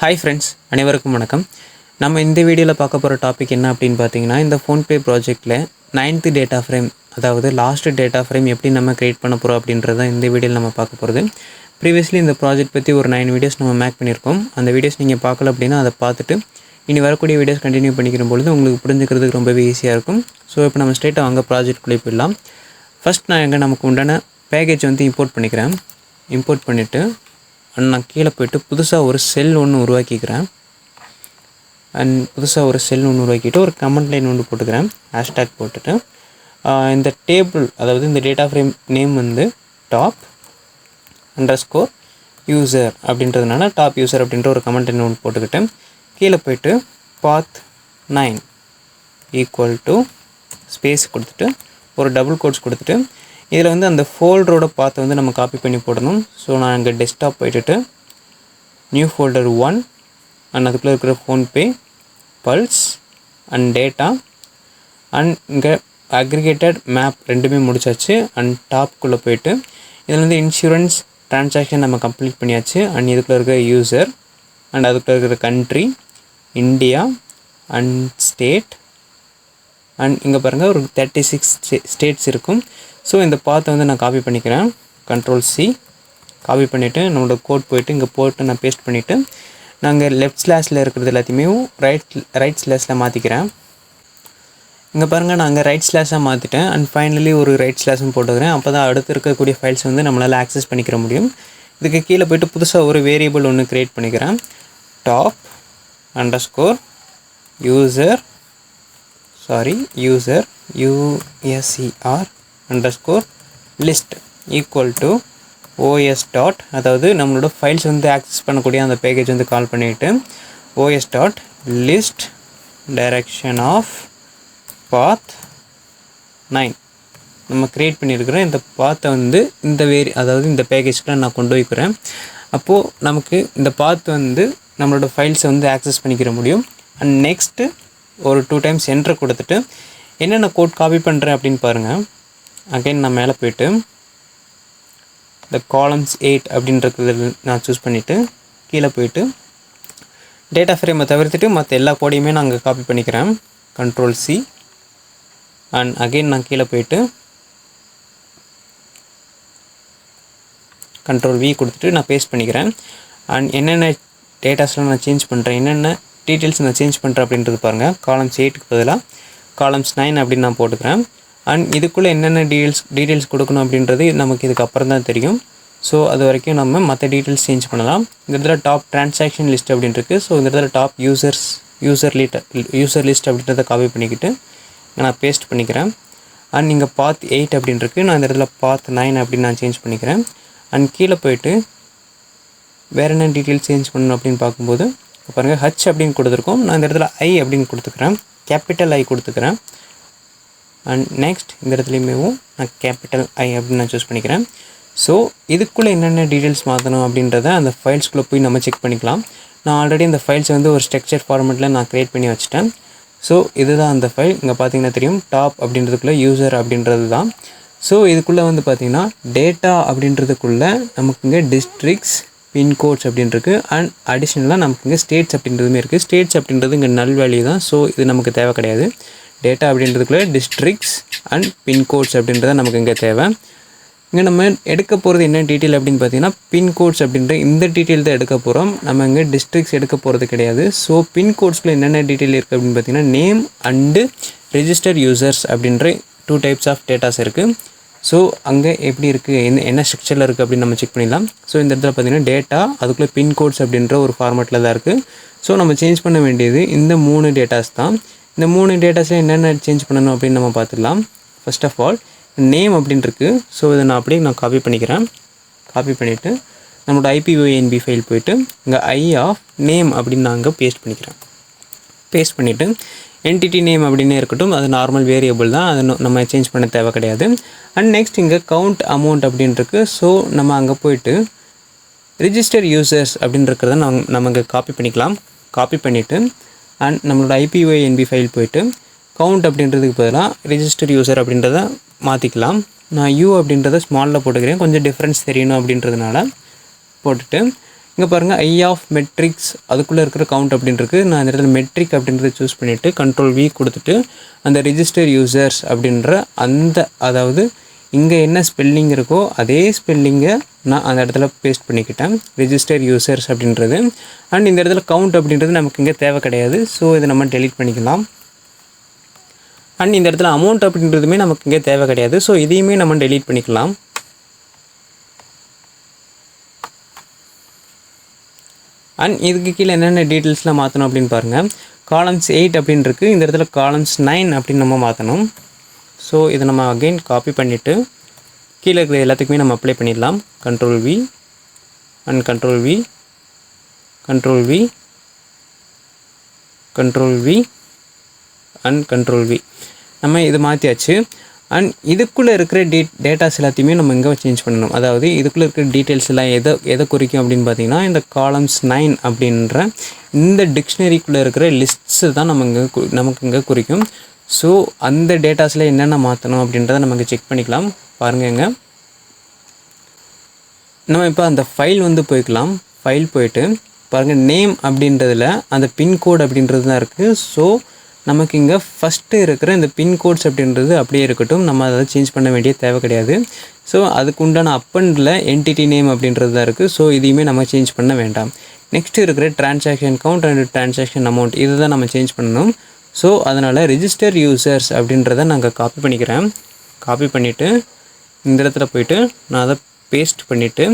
Hi friends, அனைவருக்கும் வணக்கம். நம்ம இந்த வீடியோல பார்க்க போற டாபிக் என்ன அப்படினு பாத்தீங்கன்னா இந்த PhonePe ப்ராஜெக்ட்ல 9th data frame அதாவது லாஸ்ட் data frame எப்படி நம்ம கிரியேட் பண்ண போறோம் அப்படின்றத இந்த வீடியோல நம்ம பார்க்க போறது. Previously இந்த ப்ராஜெக்ட் பத்தி ஒரு 9 வீடியோஸ் நம்ம மேக் பண்ணிருக்கோம். அந்த வீடியோஸ் நீங்க பார்க்கல அப்படினா அத பார்த்துட்டு இனி வரக்கூடிய வீடியோஸ் கண்டினியூ பண்ணிக்கிற பொழுது உங்களுக்கு புரிஞ்சிக்கிறதுக்கு ரொம்பவே ஈஸியா இருக்கும். சோ இப்போ நம்ம ஸ்ட்ரைட்டா வாங்க ப்ராஜெக்ட் குள்ள போய்டலாம். ஃபர்ஸ்ட் நான் எங்க நமக்கு உண்டான பேக்கேஜ் வந்து இம்போர்ட் பண்ணிக்கிறேன். இம்போர்ட் பண்ணிட்டு நான் கீழே போய்ட்டு புதுசா ஒரு செல் ஒன்று உருவாக்கிக்கிறேன். அண்ட் புதுசா ஒரு செல் ஒன்று உருவாக்கிட்டு ஒரு கமெண்ட் லைன் ஒன்று போட்டுக்கிறேன். ஹேஷ்டேக் போட்டுட்டு இந்த டேபிள் அதாவது இந்த டேட்டா ஃப்ரேம் நேம் வந்து டாப் அண்டர்ஸ்கோர் யூசர் அப்படின்றதுனால டாப் யூசர் அப்படின்ற ஒரு கமெண்ட் லைன் ஒன்று போட்டுக்கிட்டு கீழே போய்ட்டு பாத் 9 ஈக்குவல் டு ஸ்பேஸ் கொடுத்துட்டு ஒரு டபுள் கோட்ஸ் கொடுத்துட்டு இதில் வந்து அந்த ஃபோல்டரோட பாத்தை வந்து நம்ம காப்பி பண்ணி போடணும். ஸோ நான் இங்கே டெஸ்க்டாப் போய்ட்டு நியூ ஃபோல்டர் 1 அண்ட் அதுக்குள்ளே இருக்கிற PhonePe pulse and data and இங்கே அக்ரிகேட்டட் மேப் ரெண்டுமே முடிச்சாச்சு. அண்ட் டாப்குள்ளே போய்ட்டு இதில் வந்து இன்சூரன்ஸ் ட்ரான்சாக்ஷன் நம்ம கம்ப்ளீட் பண்ணியாச்சு. அண்ட் இதுக்குள்ளே இருக்கிற யூசர் அண்ட் அதுக்குள்ளே இருக்கிற country India and state and இங்கே பாருங்கள் ஒரு 36 ஸ்டேட்ஸ் இருக்கும். ஸோ இந்த பாத்தை வந்து நான் காப்பி பண்ணிக்கிறேன். Ctrl+C காப்பி பண்ணிவிட்டு நம்மளோட கோட் போய்ட்டு இங்கே போட்டு நான் பேஸ்ட் பண்ணிவிட்டு நாங்கள் லெஃப்ட் ஸ்லாஷில் இருக்கிறது எல்லாத்தையுமே ரைட் ஸ்லாஷில் மாற்றிக்கிறேன். இங்கே பாருங்கள் நான் அங்கே ரைட் ஸ்லாஷாக மாற்றிட்டேன். அண்ட் ஃபைனலி ஒரு ரைட் ஸ்லாஷும் போட்டுக்கிறேன். அப்போ தான் அடுத்து இருக்கக்கூடிய ஃபைல்ஸ் வந்து நம்மளால் ஆக்சஸ் பண்ணிக்கிற முடியும். இதுக்கு கீழே போய்ட்டு புதுசாக ஒரு வேரியபிள் ஒன்று க்ரியேட் பண்ணிக்கிறேன். Top underscore user USER underscore list equal to OS dot அதாவது நம்மளோட ஃபைல்ஸ் வந்து ஆக்சஸ் பண்ணக்கூடிய அந்த பேக்கேஜ் வந்து கால் பண்ணிவிட்டு OS dot list direction of path 9 நம்ம க்ரியேட் பண்ணியிருக்கிற இந்த பாத்தை வந்து அதாவது இந்த பேக்கேஜ்க்குள்ள நான் கொண்டு வைக்கிறேன். அப்போது நமக்கு இந்த பாத் வந்து நம்மளோட ஃபைல்ஸை வந்து ஆக்சஸ் பண்ணிக்கிற முடியும். அண்ட் நெக்ஸ்ட்டு ஒரு 2 டைம்ஸ் என்டர் கொடுத்துட்டு என்னென்ன கோட் காப்பி பண்ணுறேன் அப்படின்னு பாருங்கள். அகைன் நான் மேலே போய்ட்டு இந்த காலம்ஸ் 8 அப்படின்றது நான் சூஸ் பண்ணிவிட்டு கீழே போய்ட்டு டேட்டா ஃப்ரேமை தவிர்த்துட்டு மற்ற எல்லா கோடையுமே நான் அங்கே காப்பி பண்ணிக்கிறேன். Ctrl+C அண்ட் அகைன் நான் கீழே போய்ட்டு Ctrl+V கொடுத்துட்டு நான் பேஸ்ட் பண்ணிக்கிறேன். அண்ட் என்னென்ன டேட்டாஸ்லாம் நான் சேஞ்ச் பண்ணுறேன், என்னென்ன டீட்டெயில்ஸ் நான் சேஞ்ச் பண்ணுறேன் அப்படின்றது பாருங்கள். காலம்ஸ் 8க்கு பதிலாக காலம்ஸ் 9 அப்படின்னு நான் போட்டுக்கிறேன். அண்ட் இதுக்குள்ளே என்னென்ன டீட்டெயில்ஸ் கொடுக்கணும் அப்படின்றது நமக்கு இதுக்கு அப்புறம் தான் தெரியும். ஸோ அது வரைக்கும் நம்ம மற்ற டீட்டெயில்ஸ் சேஞ்ச் பண்ணலாம். இந்த இடத்துல டாப் ட்ரான்சாக்ஷன் லிஸ்ட் அப்படின்ட்டு ஸோ இந்த இடத்துல டாப் யூசர் லிஸ்ட் அப்படின்றத காப்பி பண்ணிக்கிட்டு நான் பேஸ்ட் பண்ணிக்கிறேன். அண்ட் இங்கே பாத் 8 அப்படின்ட்டு நான் இந்த இடத்துல பாத் 9 அப்படின்னு நான் சேஞ்ச் பண்ணிக்கிறேன். அண்ட் கீழே போய்ட்டு வேறு என்ன டீட்டெயில்ஸ் சேஞ்ச் பண்ணணும் அப்படின்னு பார்க்கும்போது பாருங்கள் ஹச் அப்படின்னு கொடுத்துருக்கோம். நான் இந்த இடத்துல ஐ அப்படின்னு கொடுத்துக்கிறேன், கேபிட்டல் ஐ கொடுத்துக்கிறேன். அண்ட் நெக்ஸ்ட் இந்த இடத்துலையுமே நான் கேபிட்டல் ஐ அப்படின்னு நான் சூஸ் பண்ணிக்கிறேன். ஸோ இதுக்குள்ளே என்னென்ன டீட்டெயில்ஸ் மாற்றணும் அப்படின்றத அந்த ஃபைல்ஸ்குள்ளே போய் நம்ம செக் பண்ணிக்கலாம். நான் ஆல்ரெடி இந்த ஃபைல்ஸ் வந்து ஒரு ஸ்ட்ரக்சர் ஃபார்மெட்டில் நான் க்ரியேட் பண்ணி வச்சுட்டேன். ஸோ இதுதான் அந்த ஃபைல். இங்கே பார்த்தீங்கன்னா தெரியும் டாப் அப்படின்றதுக்குள்ளே யூசர் அப்படின்றது தான். ஸோ இதுக்குள்ளே வந்து பார்த்திங்கன்னா டேட்டா அப்படின்றதுக்குள்ளே நமக்கு இங்கே டிஸ்ட்ரிக்ஸ் பின்கோட்ஸ் அப்படின்ருக்கு. அண்ட் அடிஷ்னலாக நமக்கு இங்கே ஸ்டேட்ஸ் அப்படின்றதுமே இருக்குது. ஸ்டேட்ஸ் அப்படின்றது இங்கே நல் வேல்யூ தான். ஸோ இது நமக்கு தேவை கிடையாது. டேட்டா அப்படின்றதுக்குள்ளே டிஸ்ட்ரிக்ஸ் அண்ட் பின்கோட்ஸ் அப்படின்றத நமக்கு இங்கே தேவை. இங்கே நம்ம எடுக்க போகிறது என்ன டீட்டெயில் அப்படின்னு பார்த்தீங்கன்னா பின்கோட்ஸ் அப்படின்ற இந்த டீட்டெயில் தான் எடுக்க போகிறோம். நம்ம இங்கே டிஸ்ட்ரிக்ஸ் எடுக்க போகிறது கிடையாது. ஸோ பின்கோட்ஸில் என்னென்ன டீட்டெயில் இருக்குது அப்படின்னு பார்த்தீங்கன்னா நேம் அண்டு ரெஜிஸ்டர் யூசர்ஸ் அப்படின்ற 2 டைப்ஸ் ஆஃப் டேட்டாஸ் இருக்குது. ஸோ அங்கே எப்படி இருக்குது, என்ன ஸ்ட்ரக்சரில் இருக்குது அப்படின்னு நம்ம செக் பண்ணிடலாம். ஸோ இந்த இடத்துல பார்த்தீங்கன்னா டேட்டா அதுக்குள்ளே பின்கோட்ஸ் அப்படின்ற ஒரு ஃபார்மேட்டில் தான் இருக்குது. ஸோ நம்ம சேஞ்ச் பண்ண வேண்டியது இந்த 3 டேட்டாஸ் தான். இந்த 3 டேட்டாஸில் என்னென்ன சேஞ்ச் பண்ணணும் அப்படின்னு நம்ம பார்த்துக்கலாம். ஃபர்ஸ்ட் ஆஃப் ஆல் நேம் அப்படின்ட்டு. ஸோ இதை நான் அப்படியே காப்பி பண்ணிக்கிறேன். காப்பி பண்ணிவிட்டு நம்மளோட IPONB ஃபைல் போய்ட்டு இங்கே ஐ ஆஃப் நேம் அப்படின்னு நான் அங்கே பேஸ்ட் பண்ணிக்கிறேன். பேஸ்ட் பண்ணிவிட்டு என்டிட்டி நேம் அப்படின்னே இருக்கட்டும், அது நார்மல் வேரியபிள் தான், அது நம்ம சேஞ்ச் பண்ண தேவை கிடையாது. அண்ட் நெக்ஸ்ட் இங்கே கவுண்ட் அமௌண்ட் அப்படின்ட்டு. ஸோ நம்ம அங்கே போய்ட்டு ரிஜிஸ்டர் யூசர்ஸ் அப்படின்றத நம்ம இங்கே காப்பி பண்ணிக்கலாம். காப்பி பண்ணிவிட்டு அண்ட் நம்மளோட IPONB ஃபைல் போய்ட்டு கவுண்ட் அப்படின்றதுக்கு பதிலாக ரிஜிஸ்டர் யூசர் அப்படின்றத மாற்றிக்கலாம். நான் யூ அப்படின்றத ஸ்மாலில் போட்டுக்கிறேன், கொஞ்சம் டிஃப்ரென்ஸ் தெரியணும் அப்படின்றதுனால போட்டுட்டு இங்கே பாருங்கள் ஐ ஆஃப் மெட்ரிக்ஸ் அதுக்குள்ளே இருக்கிற கவுண்ட் அப்படின்றது நான் இந்த இடத்துல மெட்ரிக் அப்படின்றத சூஸ் பண்ணிவிட்டு கண்ட்ரோல் வி கொடுத்துட்டு அந்த ரிஜிஸ்டர் யூசர்ஸ் அப்படின்ற அதாவது இங்கே என்ன ஸ்பெல்லிங் இருக்கோ அதே ஸ்பெல்லிங்கை நான் அந்த இடத்துல பேஸ்ட் பண்ணிக்கிட்டேன் ரிஜிஸ்டர் யூசர்ஸ் அப்படின்றது. அண்ட் இந்த இடத்துல கவுண்ட் அப்படின்றது நமக்கு இங்கே தேவை கிடையாது. ஸோ இதை நம்ம டெலீட் பண்ணிக்கலாம். அண்ட் இந்த இடத்துல அமௌண்ட் அப்படின்றதுமே நமக்கு இங்கே தேவை கிடையாது. ஸோ இதையுமே நம்ம டெலீட் பண்ணிக்கலாம். அண்ட் இதுக்கு கீழே என்னென்ன டீட்டெயில்ஸ்லாம் மாற்றணும் அப்படின்னு பாருங்கள். காலம்ஸ் 8 அப்படின்னு இருக்குது. இந்த இடத்துல காலம்ஸ் 9 அப்படின்னு நம்ம மாற்றணும். ஸோ இதை நம்ம அகெயின் காப்பி பண்ணிவிட்டு கீழே இருக்கிற எல்லாத்துக்குமே நம்ம அப்ளை பண்ணிடலாம். Control V and control V control V control V and control V நம்ம இது மாற்றியாச்சு. அண்ட் இதுக்குள்ளே இருக்கிற டேட்டாஸ் எல்லாத்தையுமே நம்ம இங்கே சேஞ்ச் பண்ணணும். அதாவது இதுக்குள்ளே இருக்கிற டீட்டெயில்ஸ் எல்லாம் எதை குறிக்கும் அப்படின்னு பார்த்தீங்கன்னா இந்த காலம்ஸ் 9 அப்படின்ற இந்த டிக்ஷனரிக்குள்ளே இருக்கிற லிஸ்ட்ஸு தான் நமக்கு இங்கே குறிக்கும். ஸோ அந்த டேட்டாஸில் என்னென்ன மாற்றணும் அப்படின்றத நமக்கு செக் பண்ணிக்கலாம். பாருங்க, நம்ம இப்போ அந்த ஃபைல் போய்க்கலாம். ஃபைல் போயிட்டு பாருங்கள், நேம் அப்படின்றதில் அந்த பின்கோட் அப்படின்றது தான் இருக்குது. ஸோ நமக்கு இங்கே ஃபஸ்ட்டு இருக்கிற இந்த பின்கோட்ஸ் அப்படின்றது அப்படியே இருக்கட்டும். நம்ம அதை சேஞ்ச் பண்ண வேண்டிய தேவை கிடையாது. ஸோ அதுக்கு உண்டான அப்பண்டில் என்டிட்டி நேம் அப்படின்றது தான் இருக்குது. ஸோ இதையுமே நம்ம சேஞ்ச் பண்ண வேண்டாம். நெக்ஸ்ட்டு இருக்கிற transaction count and transaction amount இதை தான் நம்ம சேஞ்ச் பண்ணணும். ஸோ அதனால் ரிஜிஸ்டர் யூசர்ஸ் அப்படின்றத நாங்கள் காப்பி பண்ணிக்கிறேன். காப்பி பண்ணிவிட்டு இந்த இடத்துல போய்ட்டு நான் அதை பேஸ்ட் பண்ணிவிட்டு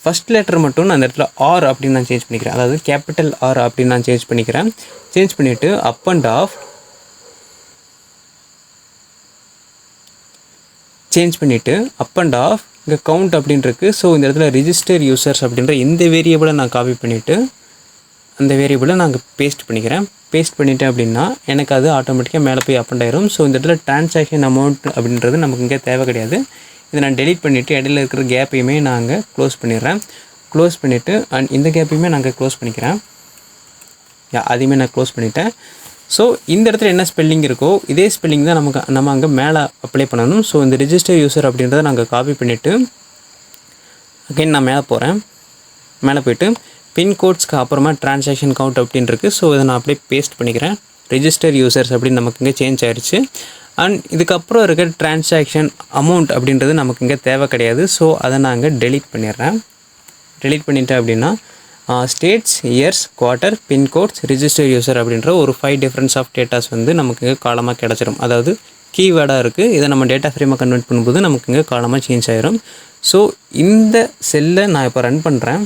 ஃபஸ்ட் லெட்டர் மட்டும் நான் அந்த இடத்துல ஆர் அப்படின்னு நான் சேஞ்ச் பண்ணிக்கிறேன். அதாவது கேபிட்டல் ஆர் அப்படின்னு நான் சேஞ்ச் பண்ணிக்கிறேன். சேஞ்ச் பண்ணிவிட்டு அப் அண்ட் ஆஃப் இங்கே கவுண்ட் அப்படின்ருக்கு. ஸோ இந்த இடத்துல ரிஜிஸ்டர் யூசர்ஸ் அப்படின்ற இந்த வேரியபிளை நான் காப்பி பண்ணிவிட்டு அந்த வேரியபிளை நாங்கள் பேஸ்ட் பண்ணிக்கிறேன். பேஸ்ட் பண்ணிட்டேன் அப்படின்னா எனக்கு அது ஆட்டோமேட்டிக்காக மேலே போய் அப் அண்ட் ஆயிரும். ஸோ இந்த இடத்துல ட்ரான்சாக்ஷன் அமௌண்ட் அப்படின்றது நமக்கு இங்கே தேவை கிடையாது. இதை நான் டெலீட் பண்ணிவிட்டு இடையில இருக்கிற கேப்பையுமே நாங்கள் க்ளோஸ் பண்ணிடுறேன். க்ளோஸ் பண்ணிவிட்டு அண்ட் இந்த கேப்பையுமே நாங்கள் க்ளோஸ் பண்ணிக்கிறேன். அதையுமே நான் க்ளோஸ் பண்ணிவிட்டேன். ஸோ இந்த இடத்துல என்ன ஸ்பெல்லிங் இருக்கோ இதே ஸ்பெல்லிங் தான் நம்ம அங்கே மேலே அப்ளை பண்ணணும். ஸோ இந்த ரிஜிஸ்டர் யூசர் அப்படின்றத நாங்கள் காப்பி பண்ணிவிட்டு அகைன் நான் மேலே போகிறேன். மேலே போய்ட்டு பின்கோட்ஸ்க்கு அப்புறமா ட்ரான்சாக்ஷன் கவுண்ட் அப்படின்னு இருக்குது. ஸோ இதை நான் அப்படியே பேஸ்ட் பண்ணிக்கிறேன். ரிஜிஸ்டர் யூசர்ஸ் அப்படின்னு நமக்கு இங்கே சேஞ்ச் ஆயிடுச்சு. அண்ட் இதுக்கப்புறம் இருக்கிற ட்ரான்சாக்ஷன் அமௌண்ட் அப்படின்றது நமக்கு இங்கே தேவை கிடையாது. ஸோ அதை நான் அங்கே டெலீட் பண்ணிடுறேன். டெலீட் பண்ணிட்டேன் அப்படின்னா states, years, quarter, pin codes, register user அப்படின்ற ஒரு 5 டிஃப்ரென்ஸ் ஆஃப் டேட்டாஸ் நமக்கு இங்கே காலமாக கிடச்சிரும். அதாவது கீவேர்டாக இருக்குது. இதை நம்ம டேட்டா ஃப்ரேமாக கன்வெர்ட் பண்ணும்போது நமக்கு இங்கே காலமாக சேஞ்ச் ஆயிரும். ஸோ இந்த செல்லை நான் இப்போ ரன் பண்ணுறேன்.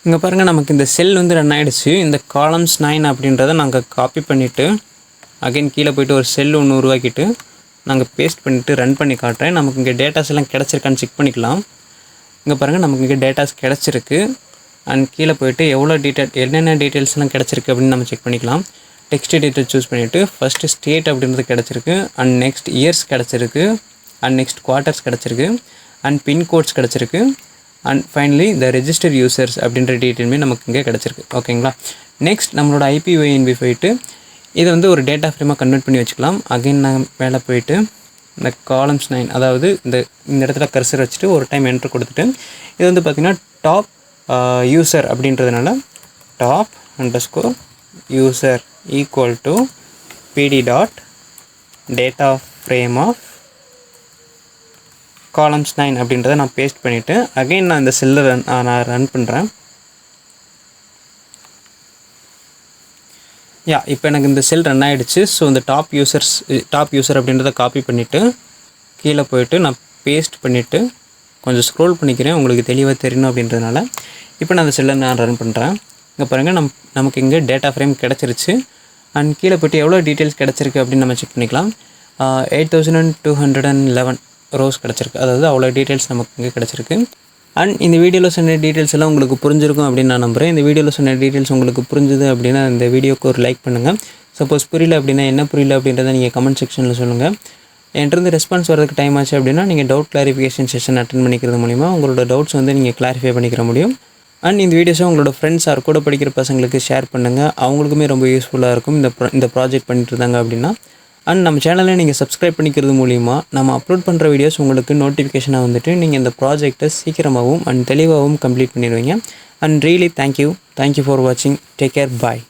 இங்கே பாருங்கள், நமக்கு இந்த செல் ரன் ஆகிடுச்சு. இந்த காலம்ஸ் 9 அப்படின்றத நாங்கள் காப்பி பண்ணிவிட்டு அகைன் கீழே போய்ட்டு ஒரு செல் ஒன்று உருவாக்கிட்டு நாங்கள் பேஸ்ட் பண்ணிவிட்டு ரன் பண்ணி காட்டுறேன். நமக்கு இங்கே டேட்டாஸ் எல்லாம் கிடச்சிருக்கான்னு செக் பண்ணிக்கலாம். இங்கே பாருங்கள், நமக்கு இங்கே டேட்டாஸ் கிடச்சிருக்கு. அண்ட் கீழே போய்ட்டு என்னென்ன டீட்டெயில்ஸ்லாம் கிடச்சிருக்கு அப்படின்னு நம்ம செக் பண்ணிக்கலாம். டெக்ஸ்ட் டீட்டெயில் சூஸ் பண்ணிவிட்டு ஃபஸ்ட்டு ஸ்டேட் அப்படின்றது கிடச்சிருக்கு. அண்ட் நெக்ஸ்ட் இயர்ஸ் கிடச்சிருக்கு. அண்ட் நெக்ஸ்ட் குவார்ட்டர்ஸ் கிடச்சிருக்கு. அண்ட் பின்கோட்ஸ் கிடச்சிருக்கு. அண்ட் ஃபைனலி இந்த ரெஜிஸ்டர் யூசர்ஸ் அப்படின்ற டீட்டெயிலுமே நமக்கு இங்கே கிடச்சிருக்கு. ஓகேங்களா. நெக்ஸ்ட் நம்மளோட IPOINB போயிட்டு இதை ஒரு டேட்டா ஃப்ரேமாக கன்வெர்ட் பண்ணி வச்சுக்கலாம். அகைன் நான் மேலே போயிட்டு இந்த காலம்ஸ் 9 அதாவது இந்த இடத்துல கர்சர் வச்சுட்டு ஒரு டைம் என்ட்ரு கொடுத்துட்டு இது பார்த்திங்கன்னா டாப் யூசர் அப்படின்றதுனால top underscore user equal to PD dot data frame of columns 9 அப்படின்றத நான் பேஸ்ட் பண்ணிவிட்டு அகைன் நான் இந்த செல்லை நான் ரன் பண்ணுறேன். இப்போ எனக்கு இந்த செல் ரன் ஆகிடுச்சு. ஸோ இந்த டாப் யூசர் அப்படின்றத காப்பி பண்ணிவிட்டு கீழே போயிட்டு நான் பேஸ்ட் பண்ணிவிட்டு கொஞ்சம் ஸ்க்ரோல் பண்ணிக்கிறேன் உங்களுக்கு தெளிவாக தெரியணும் அப்படின்றதுனால. இப்போ நான் அந்த செல்லை நான் ரன் பண்ணுறேன். இங்கே பாருங்கள், நமக்கு இங்கே டேட்டா ஃப்ரேம் கிடச்சிருச்சு. அண்ட் கீழே போய்ட்டு எவ்வளோ டீட்டெயில்ஸ் கிடச்சிருக்கு அப்படின்னு நம்ம செக் பண்ணிக்கலாம். 8211 ரோஸ் கிடச்சிருக்கு. அதாவது அவ்வளோ டீட்டெயில்ஸ் நமக்கு இங்கே கிடச்சிருக்கு. அண்ட் இந்த வீடியோவில் சொன்ன டீட்டெயில்ஸ் எல்லாம் உங்களுக்கு புரிஞ்சிருக்கும் அப்படின்னு நான் நம்புகிறேன். இந்த வீடியோவில் சொன்ன டீட்டெயில்ஸ் உங்களுக்கு புரிஞ்சுது அப்படின்னா இந்த வீடியோக்கு ஒரு லைக் பண்ணுங்கள். சப்போஸ் புரியல அப்படின்னா என்ன புரியல அப்படின்றத நீங்கள் கமெண்ட் செக்ஷனில் சொல்லுங்கள். என்கிட்ட ரெஸ்பான்ஸ் வரதுக்கு டைம் ஆச்சு அப்படின்னா நீங்கள் டவுட் கிளாரிஃபிகேஷன் செஷன் அட்டென்ட் பண்ணிக்கிறது மூலிமா உங்களோட டவுட்ஸ் நீங்கள் கிளாரிஃபை பண்ணிக்கிற முடியும். அண்ட் இந்த வீடியோஸை உங்களோட ஃப்ரெண்ட்ஸ் ஆர் கூட படிக்கிற பசங்களுக்கு ஷேர் பண்ணுங்கள். அவங்களுக்குமே ரொம்ப யூஸ்ஃபுல்லாக இருக்கும் இந்த ப்ராஜெக்ட் பண்ணிட்டு இருந்தாங்க அப்படின்னா. அண்ட் நம்ம சேனலை நீங்கள் சப்ஸ்கிரைப் பண்ணிக்கிறது மூலிமா நம்ம அப்லோட் பண்ணுற வீடியோஸ் உங்களுக்கு நோட்டிஃபிகேஷனாக வந்துட்டு நீங்கள் இந்த ப்ராஜெக்ட்டை சீக்கிரமாகவும் அண்ட் தெளிவாகவும் கம்ப்ளீட் பண்ணிடுவீங்க. அண்ட் ரியலி தேங்க்யூ ஃபார் வாட்சிங். Take care. பாய்.